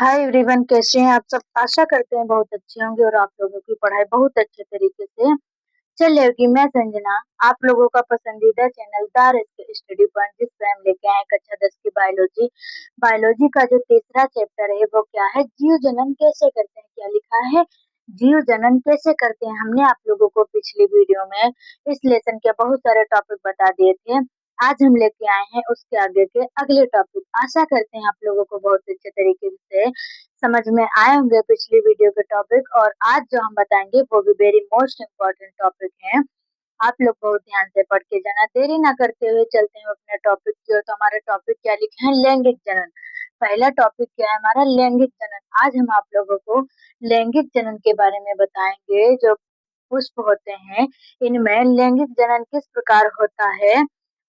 Hi everyone, कैसे हैं आप सब। आशा करते हैं बहुत अच्छे होंगे और आप लोगों की पढ़ाई बहुत अच्छे तरीके से चल रही होगी। मैं संजना, आप लोगों का पसंदीदा चैनल दार स्टडी पॉइंट, जिसपे हम लेके आए हैं कक्षा 10 की बायोलॉजी। बायोलॉजी का जो तीसरा चैप्टर है वो क्या है, जीव जनन कैसे करते हैं। क्या लिखा है, जीव जनन कैसे करते हैं। हमने आप लोगों को पिछली वीडियो में इस लेसन के बहुत सारे टॉपिक बता दिए थे। आज हम लेके आए हैं उसके आगे के अगले टॉपिक। आशा करते हैं आप लोगों को बहुत अच्छे तरीके से समझ में आए होंगे पिछली वीडियो के टॉपिक। और आज जो हम बताएंगे वो भी वेरी मोस्ट इम्पोर्टेंट टॉपिक है। आप लोग बहुत ध्यान से पढ़ के जाना। देरी ना करते हुए चलते हैं अपने टॉपिक की ओर। तो हमारे टॉपिक क्या लिखे हैं, लैंगिक जनन। पहला टॉपिक क्या है हमारा, लैंगिक जनन। आज हम आप लोगों को लैंगिक जनन के बारे में बताएंगे। जो पुष्प होते हैं इनमें लैंगिक जनन किस प्रकार होता है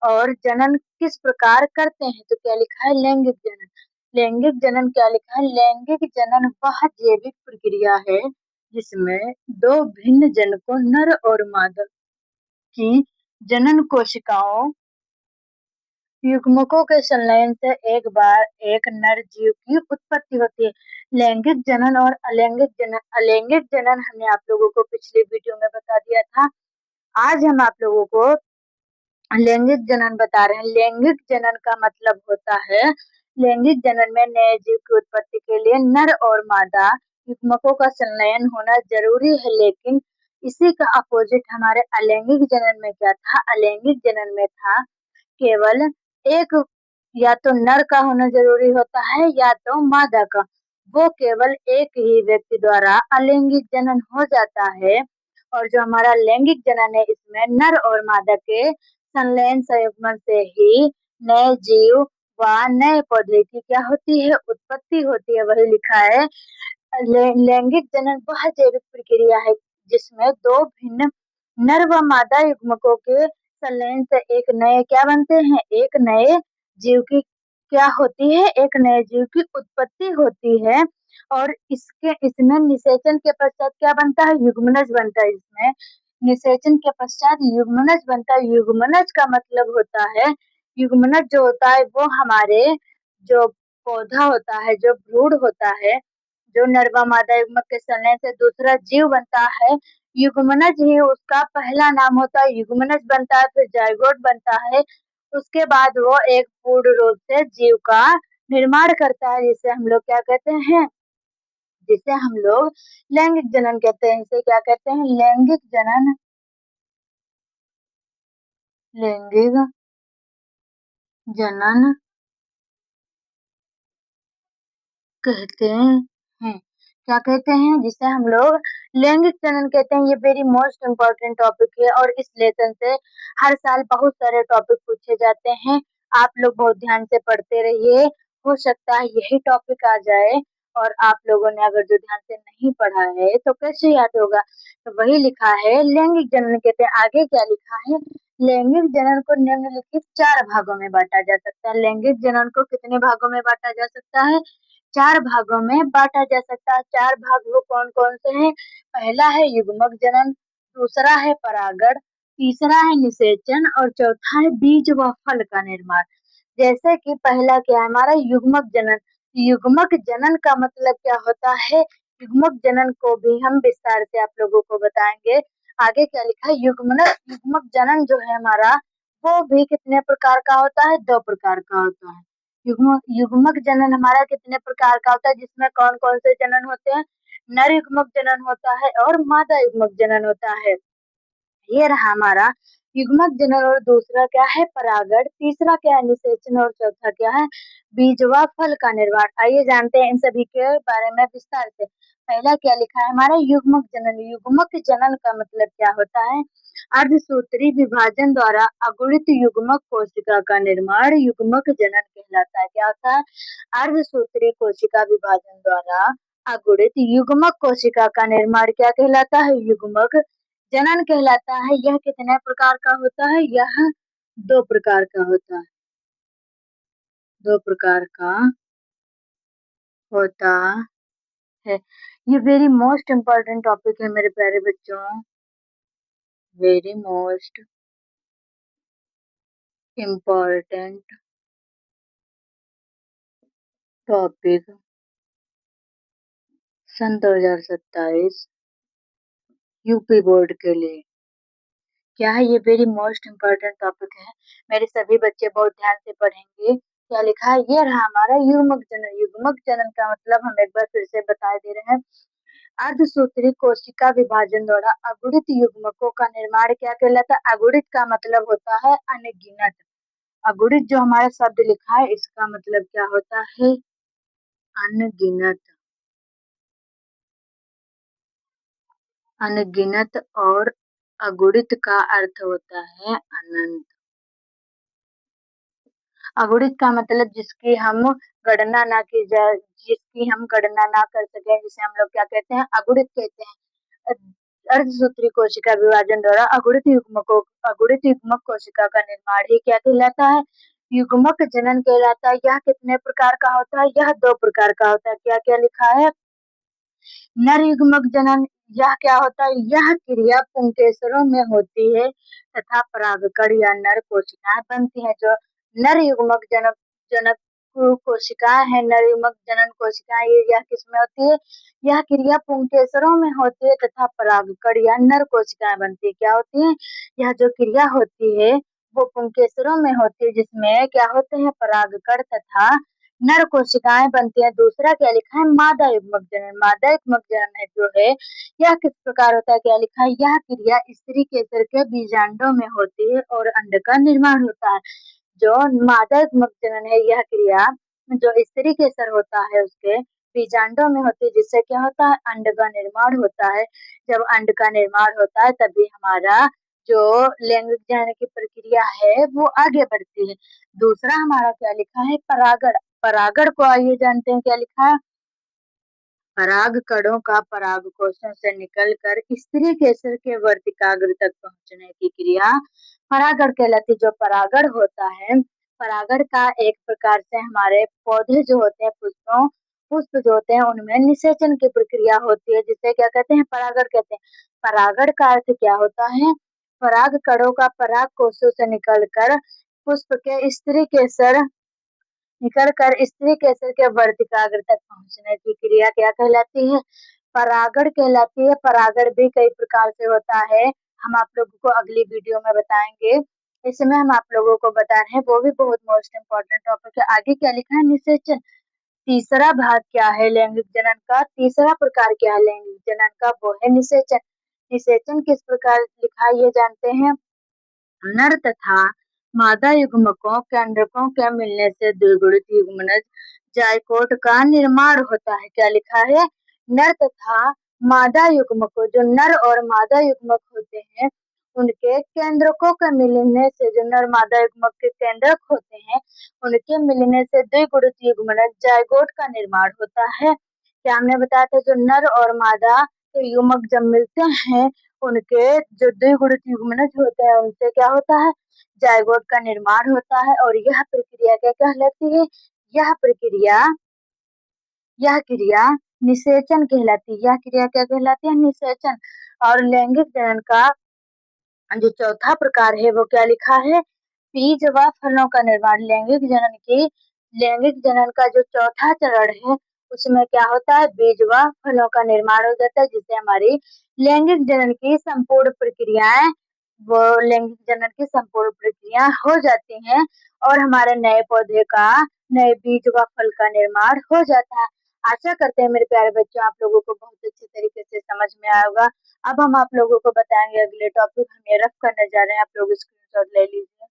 और जनन किस प्रकार करते हैं। तो क्या लिखा है, लैंगिक जनन। लैंगिक जनन क्या लिखा है, लैंगिक जनन वह जैविक प्रक्रिया है जिसमें दो भिन्न जनकों नर और मादा की जनन कोशिकाओं युग्मकों के संलयन से एक बार एक नर जीव की उत्पत्ति होती है। लैंगिक जनन और अलैंगिक जनन हमने आप लोगों को पिछली वीडियो में बता दिया था। आज हम आप लोगों को लैंगिक जनन बता रहे हैं। लैंगिक जनन का मतलब होता है, लैंगिक जनन में नए जीव की उत्पत्ति के लिए नर और मादा युग्मकों का संलयन होना जरूरी है। लेकिन इसी का अपोजिट हमारे अलैंगिक जनन में क्या था, अलैंगिक जनन में था केवल एक, या तो नर का होना जरूरी होता है या तो मादा का। वो केवल एक ही व्यक्ति द्वारा अलैंगिक जनन हो जाता है। और जो हमारा लैंगिक जनन है इसमें नर और मादा के संलयन संयुग्मन से ही नए जीव व नए पौधे की क्या होती है, उत्पत्ति होती है। वही लिखा है, लैंगिक जनन वह जैविक प्रक्रिया है जिसमें दो भिन्न नर व मादा युग्मकों के संलयन से एक नए क्या बनते हैं, एक नए जीव की क्या होती है, एक नए जीव की उत्पत्ति होती है। और इसमें निषेचन के पश्चात क्या बनता है, युग्मनज बनता है। इसमें निषेचन के पश्चात युग्मनज बनता है। युग्मनज का मतलब होता है, युग्मनज जो होता है वो हमारे जो पौधा होता है, जो भ्रूण होता है, जो नर व मादा युग्मक के संलयन से दूसरा जीव बनता है, युग्मनज ही उसका पहला नाम होता है। युग्मनज बनता है, फिर जाइगोट बनता है। उसके बाद वो एक पूर्ण रूप से जीव का निर्माण करता है, जिसे हम लोग क्या कहते हैं, जिसे हम लोग लैंगिक जनन कहते हैं। इसे क्या कहते हैं, लैंगिक जनन, लैंगिक जनन कहते हैं। क्या कहते हैं, जिसे हम लोग लैंगिक जनन कहते हैं। ये वेरी मोस्ट इम्पोर्टेंट टॉपिक है और इस लेसन से हर साल बहुत सारे टॉपिक पूछे जाते हैं। आप लोग बहुत ध्यान से पढ़ते रहिए, हो सकता है यही टॉपिक आ जाए। और आप लोगों ने अगर जो ध्यान से नहीं पढ़ा है तो कैसे याद होगा। तो वही लिखा है, लैंगिक जनन कहते हैं। आगे क्या लिखा है, लैंगिक जनन को निम्नलिखित 4 भागों में बांटा जा सकता है। लैंगिक जनन को कितने भागों में बांटा जा सकता है, 4 भागों में बांटा जा सकता है। 4 भाग वो कौन कौन से हैं, पहला है युग्मक जनन, दूसरा है परागण, तीसरा है निषेचन और चौथा है बीज व फल का निर्माण। जैसे कि पहला क्या है हमारा, युग्मक जनन। युग्मक जनन का मतलब क्या होता है, युग्मक जनन को भी हम विस्तार से आप लोगों को बताएंगे। आगे क्या लिखा है, युग्मक जनन जो है हमारा, वो भी कितने प्रकार का होता है, 2 प्रकार का होता है। युग्मक जनन हमारा कितने प्रकार का होता है, जिसमें कौन कौन से जनन होते हैं, नर युग्मक जनन होता है और मादा युग्मक जनन होता है। ये रहा हमारा युग्मक जनन। और दूसरा क्या है, परागण। तीसरा क्या है, निषेचन। और चौथा क्या है, बीज व फल का निर्माण। आइए जानते हैं इन सभी के बारे में विस्तार से। पहला क्या लिखा है हमारा, युग्मक जनन। युग्मक जनन का मतलब क्या होता है, अर्धसूत्री विभाजन द्वारा अगुणित युग्मक कोशिका का निर्माण युग्मक जनन कहलाता है। क्या होता है, अर्धसूत्री कोशिका विभाजन द्वारा अगुणित युग्मक कोशिका का निर्माण क्या कहलाता है, युग्मक जनन कहलाता है। यह कितने प्रकार का होता है, यह 2 प्रकार का होता है, 2 प्रकार का होता है। ये वेरी मोस्ट इम्पोर्टेंट टॉपिक है मेरे प्यारे बच्चों, वेरी मोस्ट इम्पोर्टेंट टॉपिक सन 2027 यूपी बोर्ड के लिए। क्या है ये वेरी मोस्ट इम्पोर्टेंट टॉपिक है। मेरे सभी बच्चे बहुत ध्यान से पढ़ेंगे। क्या लिखा है, ये रहा हमारा युग्मक जनन। युग्मक जनन का मतलब हम एक बार फिर से बता दे रहे हैं। अर्धसूत्री कोशिका विभाजन द्वारा अगुणित युग्मकों का निर्माण क्या कहलाता है। अगुणित का मतलब होता है अनगिनत। अगुणित जो हमारा शब्द लिखा है इसका मतलब क्या होता है, अनगिनत। अनगिनत और अगुणित का अर्थ होता है अनंत। अगुणित का मतलब जिसकी हम गणना ना की जाए, जिसकी हम गणना ना कर सके, जिसे हम लोग क्या कहते हैं, अगुणित कहते हैं। अर्धसूत्री कोशिका विभाजन द्वारा अगुणित युग्मक कोशिका का निर्माण ही क्या कहलाता है, युग्मक जनन कहलाता है। यह कितने प्रकार का होता है, यह 2 प्रकार का होता है। क्या क्या लिखा है, नर युग्मक जनन। यह क्या होता है, यह क्रिया पुंकेसरों में होती है तथा परागकण या नर कोशिकाएं बनती हैं। जो नर युग्मक जनक जनक कोशिकाएं है, नर युग्मक जनन कोशिकाएं, ये यह किसमें होती है, यह क्रिया पुंकेसरों में होती है तथा परागकण या नर कोशिकाएं बनती है। क्या होती है, यह जो क्रिया होती है वो पुंकेसरों में होती है, जिसमें क्या होते हैं, परागकण तथा नर कोशिकाएं बनती हैं। दूसरा क्या लिखा है, मादा युग्मक जनन। मादा युग्मक जनन है जो है यह किस प्रकार होता है, क्या लिखा है, यह क्रिया स्त्री केसर के बीजांडों में होती है और अंड का निर्माण होता है। जो मादा युग्मक जनन है, यह क्रिया जो स्त्री केसर होता है उसके बीजांडों में होती है, जिससे क्या होता है, अंड का निर्माण होता है। जब अंड का निर्माण होता है तभी हमारा जो लैंगिक जनन की प्रक्रिया है वो आगे बढ़ती है। दूसरा हमारा क्या लिखा है, परागण। परागण को आइए जानते हैं, क्या लिखा है, पराग कणों का पराग कोशों से निकलकर स्त्री केसर के वर्तिकाग्र तक पहुंचने की क्रिया परागण कहलाती है। जो परागण होता है, परागण का एक प्रकार से हमारे पौधे जो होते हैं, पुष्प जो होते हैं उनमें निषेचन की प्रक्रिया होती है, जिसे क्या कहते हैं, परागण कहते हैं। परागण का अर्थ क्या होता है, पराग कणों का पराग कोशों से निकलकर पुष्प के स्त्री केसर निकलकर स्त्री केसर के वर्तिकाग्र तक पहुंचने की क्रिया क्या कहलाती है, परागण कहलाती है। परागण भी कई प्रकार से होता है, हम आप लोगों को अगली वीडियो में बताएंगे। इसमें हम आप लोगों को बता रहे हैं, वो भी बहुत मोस्ट इम्पोर्टेंट टॉपिक है। आगे क्या लिखा है, निषेचन। तीसरा भाग क्या है लैंगिक जनन का, तीसरा प्रकार क्या है लैंगिक जनन का, वो है निषेचन। निषेचन किस प्रकार लिखा है ये जानते हैं। नर तथा मादा युग्मकों केंद्रकों के मिलने से द्विगुणित युग्मनज जायकोट का निर्माण होता है। क्या लिखा है, नर तथा मादा युग्मकों, जो नर और मादा युग्मक होते हैं उनके केंद्रकों के मिलने से, जो नर मादा युग्मक के केंद्रक होते हैं उनके मिलने से द्विगुणित युग्मनज जायगोट का निर्माण होता है। क्या हमने बताया था, जो नर और मादा युग्मक जब मिलते हैं उनके जो द्विगुणित युग्मनज होते हैं उनसे क्या होता है, जायगोट का निर्माण होता है। और यह प्रक्रिया क्या कहलाती है, यह प्रक्रिया यह क्रिया निषेचन कहलाती है। यह क्रिया क्या कहलाती है, निषेचन। और लैंगिक जनन का जो चौथा प्रकार है वो क्या लिखा है, बीज व फलों का निर्माण। लैंगिक जनन का जो चौथा चरण है उसमें क्या होता है, बीज व फलों का निर्माण हो जाता है, जिससे हमारी लैंगिक जनन की संपूर्ण प्रक्रियाएं वो लैंगिक जनन की संपूर्ण प्रक्रिया हो जाती हैं और हमारे नए पौधे का, नए बीज व फल का निर्माण हो जाता है। आशा करते हैं मेरे प्यारे बच्चों आप लोगों को बहुत अच्छे तरीके से समझ में आया होगा। अब हम आप लोगों को बताएंगे अगले टॉपिक, हम ये रफ करने जा रहे हैं, आप लोग स्क्रीनशॉट ले लीजिए।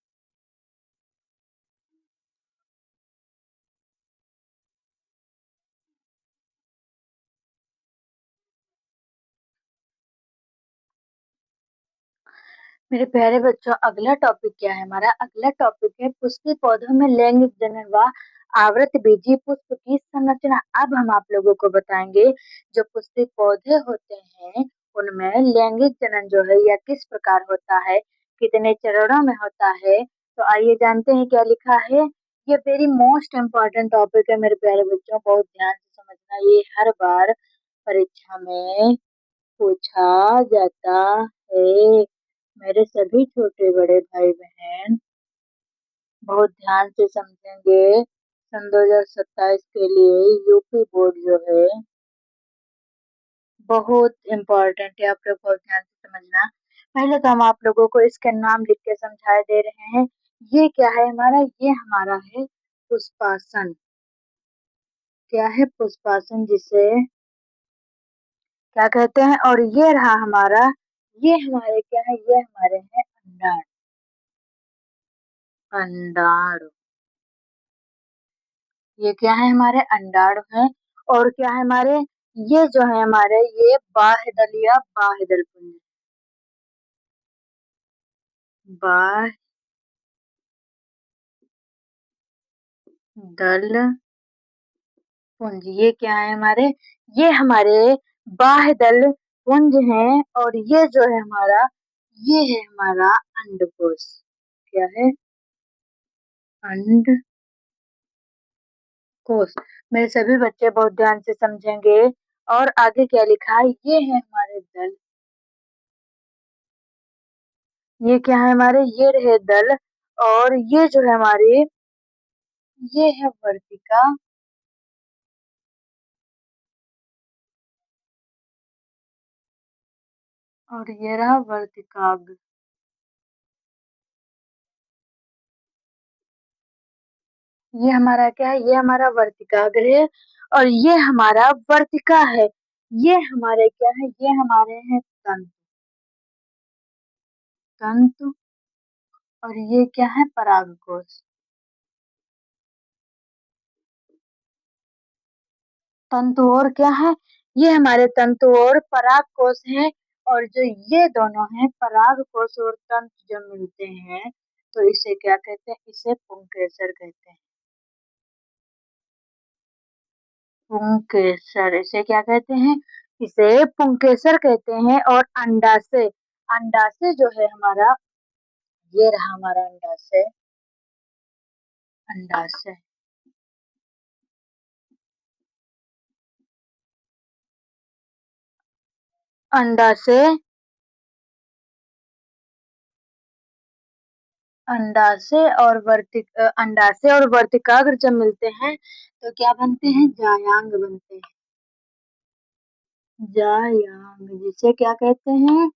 मेरे प्यारे बच्चों अगला टॉपिक क्या है, हमारा अगला टॉपिक है पुष्पी पौधों में लैंगिक जनन व आवृत बीजी पुष्प की संरचना। अब हम आप लोगों को बताएंगे जो पुष्पी पौधे होते हैं उनमें लैंगिक जनन जो है यह किस प्रकार होता है, कितने चरणों में होता है। तो आइए जानते हैं क्या लिखा है। ये वेरी मोस्ट इम्पोर्टेंट टॉपिक है मेरे प्यारे बच्चों, बहुत ध्यान से समझना, ये हर बार परीक्षा में पूछा जाता है। मेरे सभी छोटे बड़े भाई बहन बहुत ध्यान से समझेंगे। सन 2027 के लिए यूपी बोर्ड जो है बहुत इम्पोर्टेंट है, आप लोग बहुत ध्यान से समझना। पहले तो हम आप लोगों को इसके नाम लिख के समझा दे रहे हैं। ये क्या है हमारा? ये हमारा है पुष्पासन। क्या है? पुष्पासन, जिसे क्या कहते हैं? और ये रहा हमारा, ये हमारे क्या है? ये हमारे हैं अंडार। अंडार, ये क्या है? हमारे अंडार हैं। और क्या है हमारे? ये जो है हमारे, ये बाह्यदल या बाह्यदल पुंज। बाह्यदल पुंज, ये क्या है हमारे? ये हमारे बाह्यदल पुंज हैं। और ये जो है हमारा, ये है हमारा अंडकोश। क्या है? अंडकोश। मेरे सभी बच्चे बहुत ध्यान से समझेंगे। और आगे क्या लिखा है? ये है हमारे दल। ये क्या है हमारे? ये रहे दल। और ये जो है हमारे, ये है वर्तिका। और ये रहा वर्तिकाग्र। ये हमारा क्या है? ये हमारा वर्तिकाग्र है। और ये हमारा वर्तिका है। ये हमारे क्या है? ये हमारे हैं तंतु। तंतु। और ये क्या है? परागकोश। तंतु और क्या है? ये हमारे तंतु और परागकोश हैं। और जो ये दोनों हैं, परागकोश और तंतु, जब मिलते हैं तो इसे क्या कहते हैं? इसे पुंकेसर कहते हैं। पुंकेसर, इसे क्या कहते हैं? इसे पुंकेसर कहते हैं। और अंडाशय, अंडाशय जो है हमारा, ये रहा हमारा अंडाशय। अंडाशय, अंडाशय, अंडाशय और वर्तिकाग्र जब मिलते हैं तो क्या बनते हैं? जायांग बनते हैं। जायांग, जिसे क्या कहते हैं?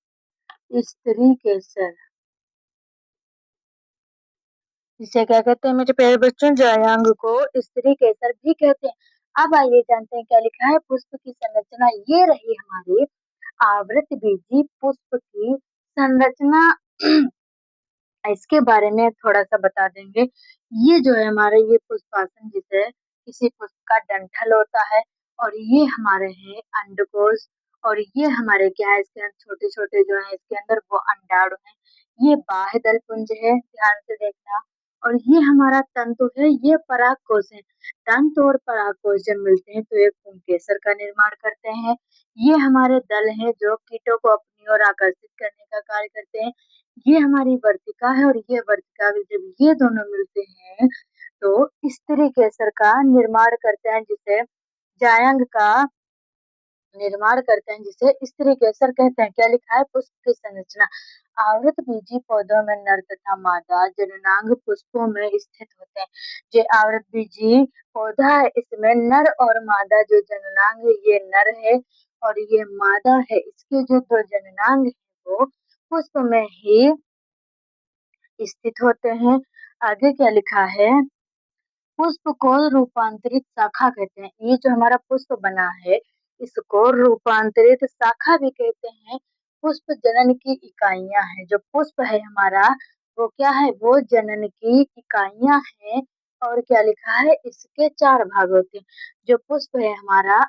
स्त्री केसर। जिसे क्या कहते हैं मेरे प्यारे बच्चों? जायांग को स्त्री केसर भी कहते हैं। अब आइए जानते हैं क्या लिखा है। पुष्प की संरचना, ये रही हमारी आवृत बीजी पुष्प की संरचना। इसके बारे में थोड़ा सा बता देंगे। ये जो है हमारे, ये पुष्पासन, जिसे किसी पुष्प का डंठल होता है। और ये हमारे हैं अंडकोश। और ये हमारे क्या है? इसके अंदर छोटे छोटे जो है, इसके अंदर वो अंडाणु है। ये बाह्यदल पुंज है, ध्यान से देखना। और ये हमारा तंतु है, ये परागकोश है। तंतु और परागकोश जब मिलते हैं तो एक पुंकेसर का निर्माण करते हैं। ये हमारे दल हैं जो कीटों को अपनी ओर आकर्षित करने का कार्य करते हैं। ये हमारी वर्तिका है। और ये वर्तिका में जब ये दोनों मिलते हैं तो स्त्री केसर का निर्माण करते हैं, जिसे जायंग का निर्माण करते हैं, जिसे स्त्री केसर कहते हैं। क्या लिखा है? पुष्प की संरचना, आवृत बीजी पौधों में नर तथा मादा जननांग पुष्पों में स्थित होते हैं। जो आवृत बीजी पौधा है, इसमें नर और मादा जो जननांग है, ये नर है और ये मादा है। इसके जो दो जननांग है वो पुष्प में ही स्थित होते हैं। आगे क्या लिखा है? पुष्प को रूपांतरित शाखा कहते हैं। ये जो हमारा पुष्प बना है, इसको रूपांतरित शाखा भी कहते हैं। पुष्प जनन की इकाइयां हैं। जो पुष्प है हमारा, वो क्या है? वो जनन की इकाइयां हैं। और क्या लिखा है? इसके चार भाग होते हैं। जो पुष्प है हमारा,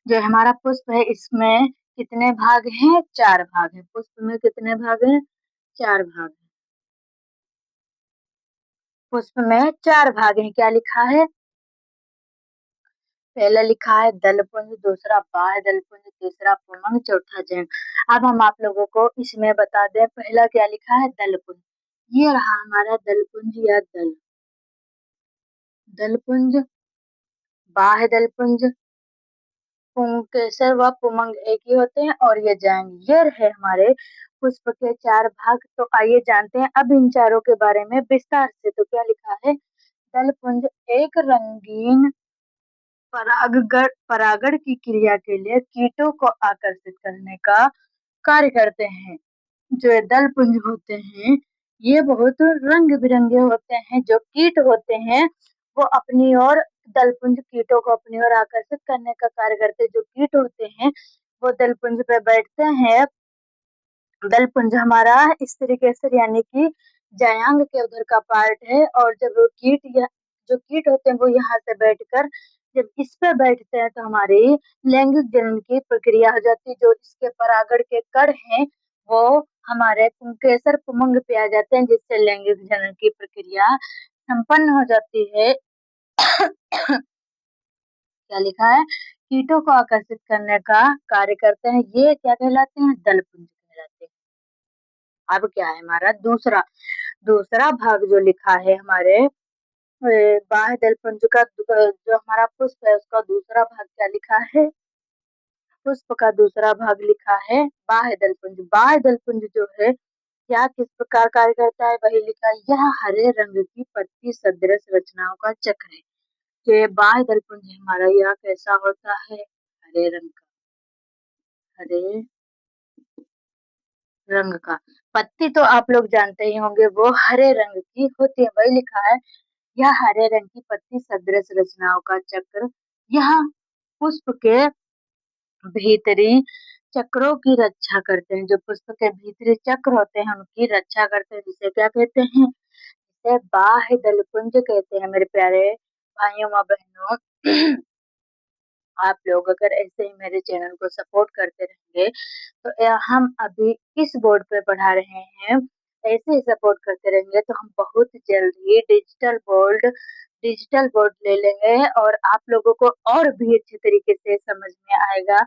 जो हमारा पुष्प है, इसमें कितने भाग हैं? चार भाग हैं। पुष्प में कितने भाग हैं? चार भाग हैं। पुष्प में चार भाग हैं। क्या लिखा है? पहला लिखा है दलपुंज, दूसरा बाह्य दलपुंज, तीसरा पुमंग, चौथा जैन। अब हम आप लोगों को इसमें बता दें, पहला क्या लिखा है? दलपुंज। ये रहा हमारा दलपुंज या दल। दलपुंज, बाह्य दलपुंज, पुंकेसर व पुमंग एक ही होते हैं। और ये जैन, ये रहे हमारे पुष्प के चार भाग। तो आइए जानते हैं अब इन चारों के बारे में विस्तार से। तो क्या लिखा है? दलपुंज एक रंगीन परागण की क्रिया के लिए कीटों को आकर्षित करने का कार्य करते हैं। जो ये दल पुंज होते हैं, ये बहुत रंग बिरंगे होते हैं। जो कीट होते हैं वो अपनी ओर दल पुंज कीटों को अपनी ओर आकर्षित करने का कार्य करते हैं। जो कीट होते हैं वो दल पुंज पे बैठते हैं। दल पुंज हमारा इस तरीके से यानी कि जायांग के उधर का पार्ट है, और जब वो जो कीट होते हैं वो यहाँ से बैठकर जब इस पे बैठते हैं तो हमारी लैंगिक जनन की प्रक्रिया हो जाती है। जो इसके परागण के कण हैं वो हमारे पुंकेसर पुमंग पे आ जाते हैं, जिससे लैंगिक जनन की प्रक्रिया संपन्न हो जाती है। क्या लिखा है? कीटों को आकर्षित करने का कार्य करते हैं। ये क्या कहलाते हैं? दल पुंज कहलाते हैं। अब क्या है हमारा दूसरा दूसरा भाग जो लिखा है हमारे बाह्य दल पुंज का, जो हमारा पुष्प है उसका दूसरा भाग क्या लिखा है? पुष्प का दूसरा भाग लिखा है बाह्य दल पुंज। बाह्य दल पुंज जो है क्या किस प्रकार कार्य करता है वही लिखा है। यह हरे रंग की पत्ती सदृश रचनाओं का चक्र है। तो ये बाह्य दल पुंज हमारा यह कैसा होता है? हरे रंग का, हरे रंग का। पत्ती तो आप लोग जानते ही होंगे वो हरे रंग की होती है, वही लिखा है। यह हरे रंग की पत्ती सदृश रचनाओं का चक्र यह पुष्प के भीतरी चक्रों की रक्षा करते हैं। जो पुष्प के भीतरी चक्र होते हैं उनकी रक्षा करते हैं, जिसे क्या कहते हैं? जिसे बाह्य दल पुंज कहते हैं। मेरे प्यारे भाइयों और बहनों, आप लोग अगर ऐसे ही मेरे चैनल को सपोर्ट करते रहेंगे तो हम अभी इस बोर्ड पे पढ़ा रहे हैं, ऐसे ही सपोर्ट करते रहेंगे तो हम बहुत जल्द ही डिजिटल बोर्ड ले लेंगे और आप लोगों को और भी अच्छे तरीके से समझ में आएगा।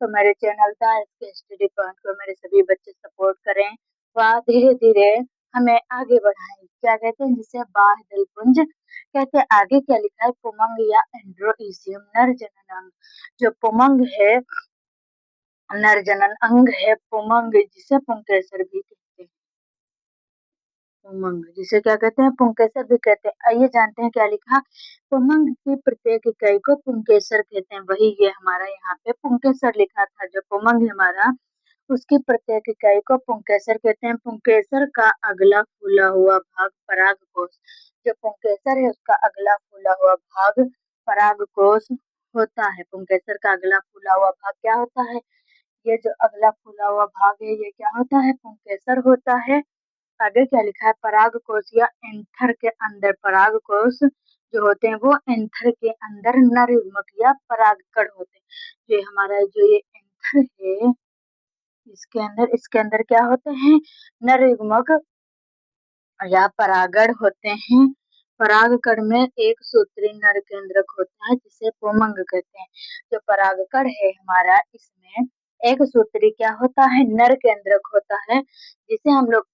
तो मेरे चैनल का इसके स्टडी पॉइंट को मेरे सभी बच्चे सपोर्ट करें व धीरे धीरे हमें आगे बढ़ाएं। क्या कहते हैं? जिसे बाह्य दल पुंज कहते हैं। आगे क्या लिखा है? पुमंग या एंड्रोइसियम नर जनन अंग। जो पुमंग है, नर जनन अंग है पुमंग, जिसे पुंकेसर भी कहते हैं। पुमंग जिसे क्या कहते हैं? पुंकेसर भी कहते हैं। आइए जानते हैं क्या लिखा। पुमंग की प्रत्येक इकाई को पुंकेसर कहते हैं। वही ये हमारा यहाँ पे पुंकेसर लिखा था। जो पुमंग है हमारा उसकी प्रत्येक इकाई को पुंकेसर कहते हैं। पुंकेसर का अगला फूला हुआ भाग परागकोश। जो पुंकेसर है उसका अगला फूला हुआ भाग परागकोश होता है। पुंकेसर का अगला फूला हुआ भाग क्या होता है? ये जो अगला फूला हुआ भाग है ये क्या होता है? पुंकेसर होता है। आगे क्या लिखा है? परागकोश या एंथर के अंदर परागकोश जो होते हैं वो एंथर के अंदर नर युग्मक या परागकण होते हैं। ये हमारा जो ये एंथर है इसके अंदर क्या होते हैं? नर युग्मक या परागण होते हैं। परागकण में एक सूत्री नर केंद्रक होता है जिसे पुमंग कहते हैं। जो परागकण है हमारा इसमें एक सूत्री क्या होता है? नर केंद्रक होता है, जिसे हम लोग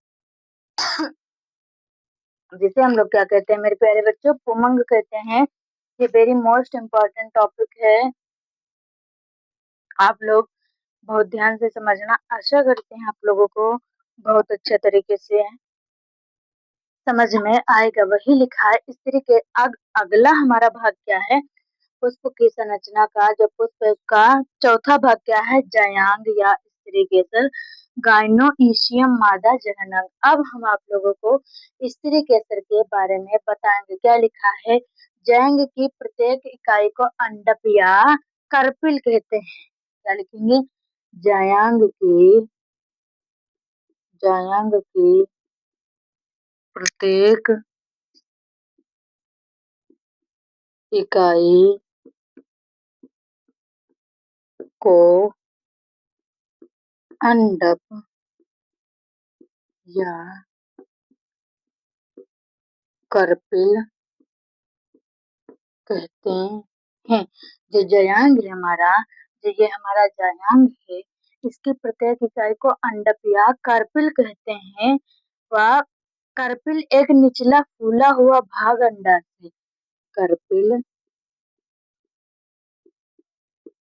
क्या कहते हैं मेरे प्यारे बच्चों? पुमंग कहते हैं। ये वेरी मोस्ट इम्पोर्टेंट टॉपिक है, आप लोग बहुत ध्यान से समझना। आशा करते हैं आप लोगों को बहुत अच्छे तरीके से समझ में आएगा। वही लिखा है इस तरीके। अगला हमारा भाग क्या है? पुष्प की संरचना का जो पुष्प है उसका चौथा भाग क्या है? जायांग या स्त्री केसर गाइनोइशियम मादा जननांग। अब हम आप लोगों को स्त्री केसर के बारे में बताएंगे। क्या लिखा है? जैंग की प्रत्येक इकाई को अंडप या कार्पिल कहते हैं। क्या लिखेंगे? जायांग की जायांग की प्रत्येक इकाई को अंडप या कार्पिल कहते हैं। जो जयांग है हमारा, जो ये हमारा जयांग है, इसकी प्रत्येक इकाई को अंडप या कार्पिल कहते हैं। वह कार्पिल एक निचला फूला हुआ भाग अंडाशय। कार्पिल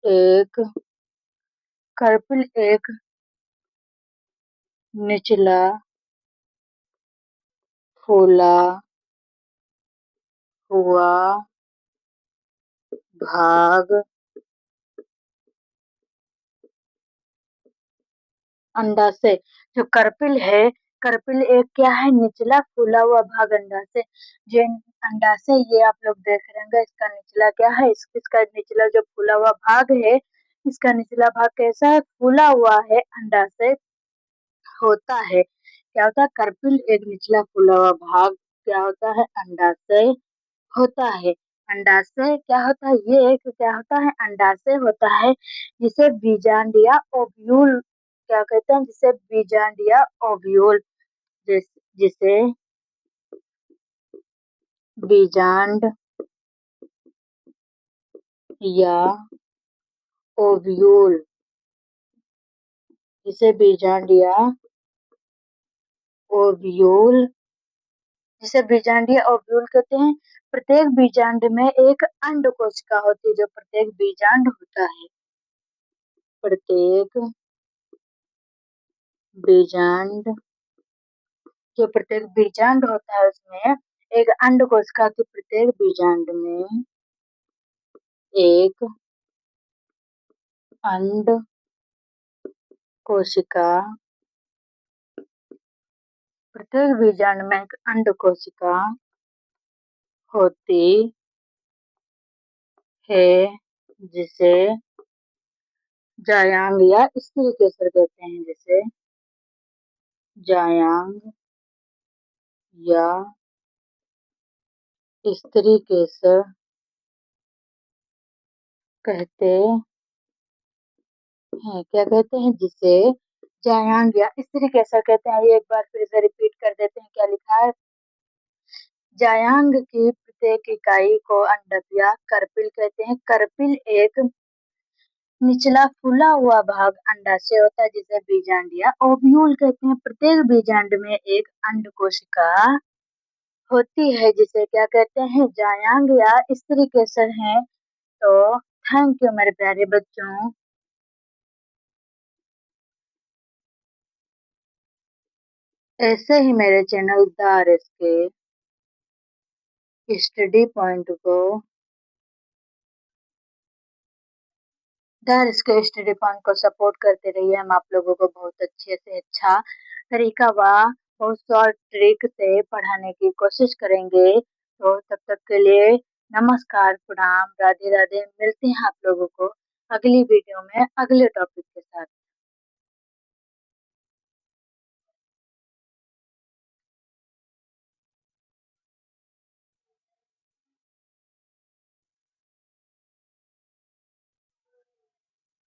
एक कार्पिल एक निचला फूला हुआ भाग अंडा से। जो करपिल है, करपिल एक क्या है, निचला फूला हुआ भाग अंडा से। जो अंडा से ये आप लोग देख रहे होंगे, इसका निचला क्या है, इसका निचला जो फूला हुआ भाग है, इसका निचला भाग कैसा है, फूला हुआ है, अंडा से होता है। क्या होता है, करपिल एक निचला फूला हुआ भाग क्या होता है, अंडा से होता है। अंडा से क्या होता है, ये एक क्या होता है, अंडा से होता है, जिसे बीजांड या ओव्यूल क्या कहते हैं, जिसे बीजांड या ओव्यूल जिसे बीजांड या ओव्यूल जिसे बीजांड या ओव्यूल जिसे बीजांड या ओव्यूल कहते हैं। प्रत्येक बीजांड में एक अंड कोशिका होती है। जो प्रत्येक बीजांड होता है, प्रत्येक बीजांड जो प्रत्येक बीजांड होता है उसमें एक अंड कोशिका होती है। प्रत्येक बीजांड में एक अंड कोशिका प्रत्येक बीजांड में एक अंड कोशिका होती है, जिसे जायांग या स्त्री केसर कहते हैं, जिसे जायांग या स्त्री केसर कहते हैं। क्या कहते हैं, जिसे जायांग या स्त्री केसर कहते हैं। ये एक बार फिर से रिपीट कर देते हैं, क्या लिखा है, जायांग की प्रत्येक इकाई को अंडक या करपिल कहते हैं। करपिल एक निचला फूला हुआ भाग अंडा से होता है, जिसे बीजांड या ओव्यूल कहते हैं। प्रत्येक बीजांड में एक अंड कोशिका होती है, जिसे क्या कहते हैं, जायांग या स्त्री केसर है। तो थैंक यू मेरे प्यारे बच्चों। ऐसे ही मेरे चैनल दारिस के स्टडी पॉइंट को इसके स्टडी पॉइंट को सपोर्ट करते रहिए। हम आप लोगों को बहुत अच्छे से अच्छा तरीका व बहुत शॉर्ट ट्रिक से पढ़ाने की कोशिश करेंगे। तो तब तक के लिए नमस्कार, प्रणाम, राधे राधे। मिलते हैं आप लोगों को अगली वीडियो में अगले टॉपिक के साथ।